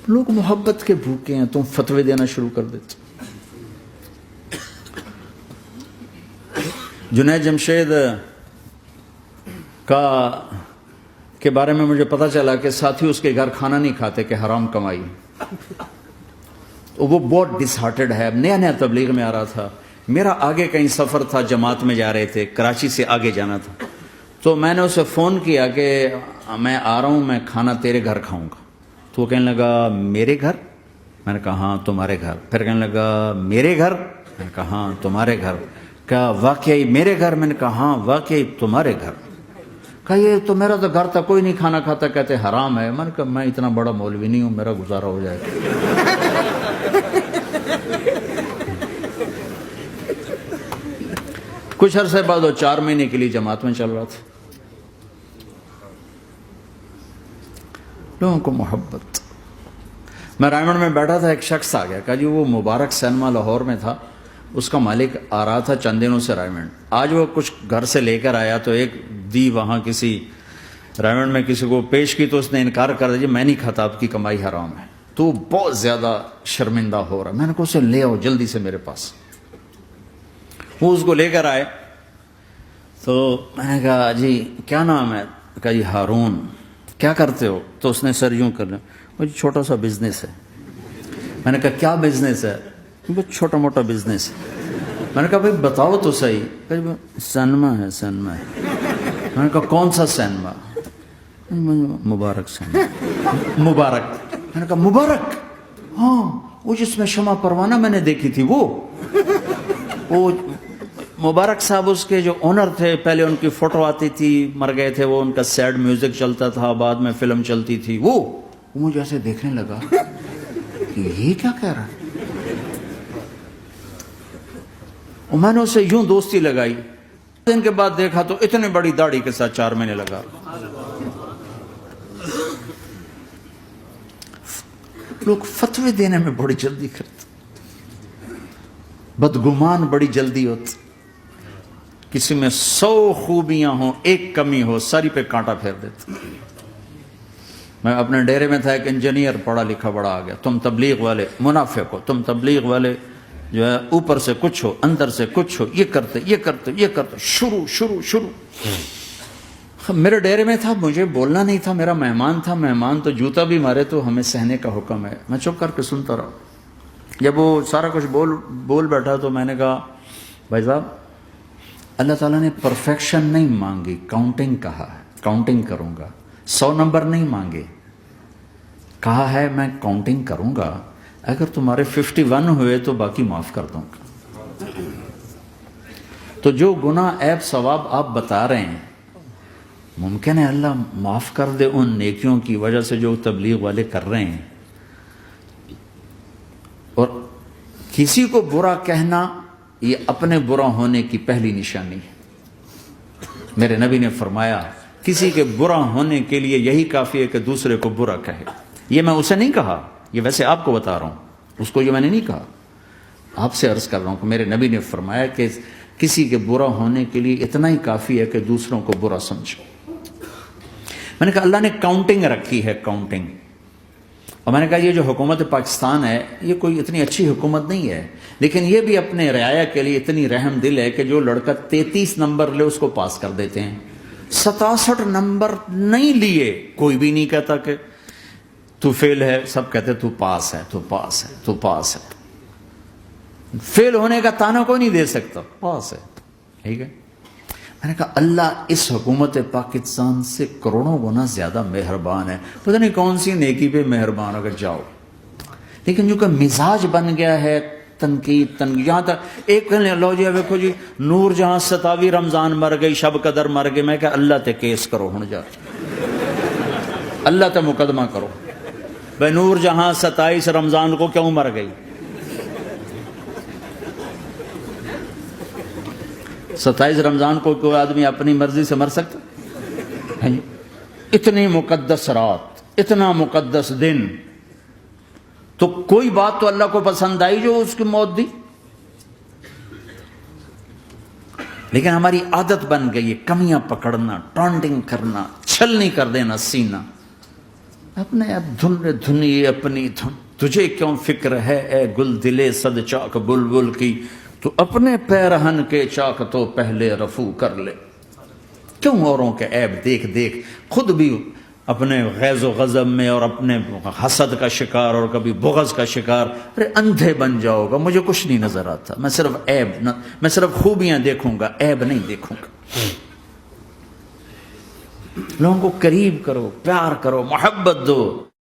لوگ محبت کے بھوکے ہیں، تم فتوے دینا شروع کر دیتے. جنید جمشید کے بارے میں مجھے پتا چلا کہ ساتھی اس کے گھر کھانا نہیں کھاتے کہ حرام کمائی. وہ بہت ڈس ہارٹڈ ہے. نیا نیا تبلیغ میں آ رہا تھا. میرا آگے کہیں سفر تھا، جماعت میں جا رہے تھے، کراچی سے آگے جانا تھا. تو میں نے اسے فون کیا کہ میں آ رہا ہوں، میں کھانا تیرے گھر کھاؤں گا. تو وہ کہنے لگا میرے گھر؟ میں نے کہا ہاں تمہارے گھر. پھر کہنے لگا میرے گھر؟ میں نے کہا ہاں تمہارے گھر. کہا واقعی میرے گھر؟ میں نے کہا ہاں واقعی تمہارے گھر. کہا یہ تو میرا تو گھر تھا، کوئی نہیں کھانا کھاتا، کہتے حرام ہے. میں نے کہا میں اتنا بڑا مولوی نہیں ہوں، میرا گزارا ہو جائے گا. کچھ عرصے بعد وہ 4 مہینے کے لیے جماعت میں چل رہا تھا. لوگوں کو محبت. میں رائمنڈ میں بیٹھا تھا، ایک شخص آ گیا. کہا جی وہ مبارک سینما لاہور میں تھا، اس کا مالک آ رہا تھا چند دنوں سے رائمنڈ. آج وہ کچھ گھر سے لے کر آیا تو ایک دی وہاں کسی رائمنڈ میں کسی کو پیش کی تو اس نے انکار کر دیا، میں نہیں کھاتا، آپ کی کمائی حرام ہے. تو بہت زیادہ شرمندہ ہو رہا. میں نے کہا اسے لے آؤ جلدی سے میرے پاس. وہ اس کو لے کر آئے تو میں نے کہا جی کیا نام ہے؟ کہا جی ہارون. کیا کرتے ہو؟ تو اس نے سر یوں کر لیا. مجھے چھوٹا سا بزنس ہے. میں نے کہا کیا بزنس ہے؟ بہت چھوٹا موٹا بزنس ہے. میں نے کہا بھائی بتاؤ تو صحیح. کہ سینما ہے. سینما ہے. میں نے کہا کون سا سینما؟ مبارک سینما. مبارک. میں نے کہا مبارک؟ ہاں وہ جس میں شمع پروانہ میں نے دیکھی تھی وہ مبارک صاحب اس کے جو اونر تھے. پہلے ان کی فوٹو آتی تھی، مر گئے تھے وہ، ان کا سیڈ میوزک چلتا تھا، بعد میں فلم چلتی تھی. وہ مجھے ایسے دیکھنے لگا کہ یہ کیا کہہ رہا ہے. میں نے اسے یوں دوستی لگائی. دن کے بعد دیکھا تو اتنے بڑی داڑھی کے ساتھ 4 مہینے لگا. لوگ فتوے دینے میں بڑی جلدی کرتے، بدگمان بڑی جلدی ہوتی. کسی میں 100 خوبیاں ہوں، ایک کمی ہو، ساری پہ کانٹا پھیر دیتے. میں اپنے ڈیرے میں تھا، ایک انجینئر پڑھا لکھا بڑا آ گیا. تم تبلیغ والے منافق ہو، تم تبلیغ والے جو ہے اوپر سے کچھ ہو اندر سے کچھ ہو، یہ کرتے شروع. میرے ڈیرے میں تھا، مجھے بولنا نہیں تھا، میرا مہمان تھا. مہمان تو جوتا بھی مارے تو ہمیں سہنے کا حکم ہے. میں چپ کر کے سنتا رہا. جب وہ سارا کچھ بول بیٹھا تو میں نے کہا بھائی صاحب اللہ تعالیٰ نے پرفیکشن نہیں مانگی، کاؤنٹنگ کہا ہے. کاؤنٹنگ کروں گا. 100 نمبر نہیں مانگے، کہا ہے میں کاؤنٹنگ کروں گا. اگر تمہارے 51 ہوئے تو باقی معاف کر دوں گا. تو جو گناہ عیب ثواب آپ بتا رہے ہیں، ممکن ہے اللہ معاف کر دے ان نیکیوں کی وجہ سے جو تبلیغ والے کر رہے ہیں. اور کسی کو برا کہنا یہ اپنے برا ہونے کی پہلی نشانی ہے. میرے نبی نے فرمایا کسی کے برا ہونے کے لیے یہی کافی ہے کہ دوسرے کو برا کہے. یہ میں اسے نہیں کہا، یہ ویسے آپ کو بتا رہا ہوں، اس کو یہ میں نے نہیں کہا، آپ سے عرض کر رہا ہوں کہ میرے نبی نے فرمایا کہ کسی کے برا ہونے کے لیے اتنا ہی کافی ہے کہ دوسروں کو برا سمجھو. میں نے کہا اللہ نے کاؤنٹنگ رکھی ہے، کاؤنٹنگ. اور میں نے کہا یہ جو حکومت پاکستان ہے یہ کوئی اتنی اچھی حکومت نہیں ہے، لیکن یہ بھی اپنے رعایا کے لیے اتنی رحم دل ہے کہ جو لڑکا 33 نمبر لے اس کو پاس کر دیتے ہیں. 67 نمبر نہیں لیے کوئی بھی نہیں کہتا کہ تو فیل ہے، سب کہتے تو پاس ہے، تو پاس ہے، تو پاس ہے. فیل ہونے کا تانا کوئی نہیں دے سکتا، پاس ہے. ٹھیک ہے. میں نے کہا اللہ اس حکومت پاکستان سے کروڑوں گنا زیادہ مہربان ہے. پتہ نہیں کون سی نیکی پہ مہربان اگر جاؤ. لیکن جو کہ مزاج بن گیا ہے تنقید یہاں تک ایک کہنے اللہ جی دیکھو جی نور جہاں 27 رمضان مر گئی، شب قدر مر گئی. میں کہا اللہ تے کیس کرو ہن جا، اللہ تے مقدمہ کرو. بھائی نور جہاں 27 رمضان کو کیوں مر گئی؟ 27 رمضان کو کوئی آدمی اپنی مرضی سے مر سکتا؟ اتنی مقدس رات، اتنا مقدس دن، تو کوئی بات تو اللہ کو پسند آئی جو اس کی موت دی. لیکن ہماری عادت بن گئی ہے کمیاں پکڑنا، ٹانٹنگ کرنا، چھلنی کر دینا سینہ. اپنے اب دھن دھنیے اپنی دھن، تجھے کیوں فکر ہے اے گل دلے صد چاک بلبل کی، تو اپنے پیرہن کے چاک تو پہلے رفو کر لے۔ کیوں اوروں کے عیب دیکھ دیکھ خود بھی اپنے غیظ و غضب میں اور اپنے حسد کا شکار اور کبھی بغض کا شکار؟ ارے اندھے بن جاؤ گا، مجھے کچھ نہیں نظر آتا، میں صرف میں صرف خوبیاں دیکھوں گا، عیب نہیں دیکھوں گا۔ لوگوں کو قریب کرو، پیار کرو، محبت دو۔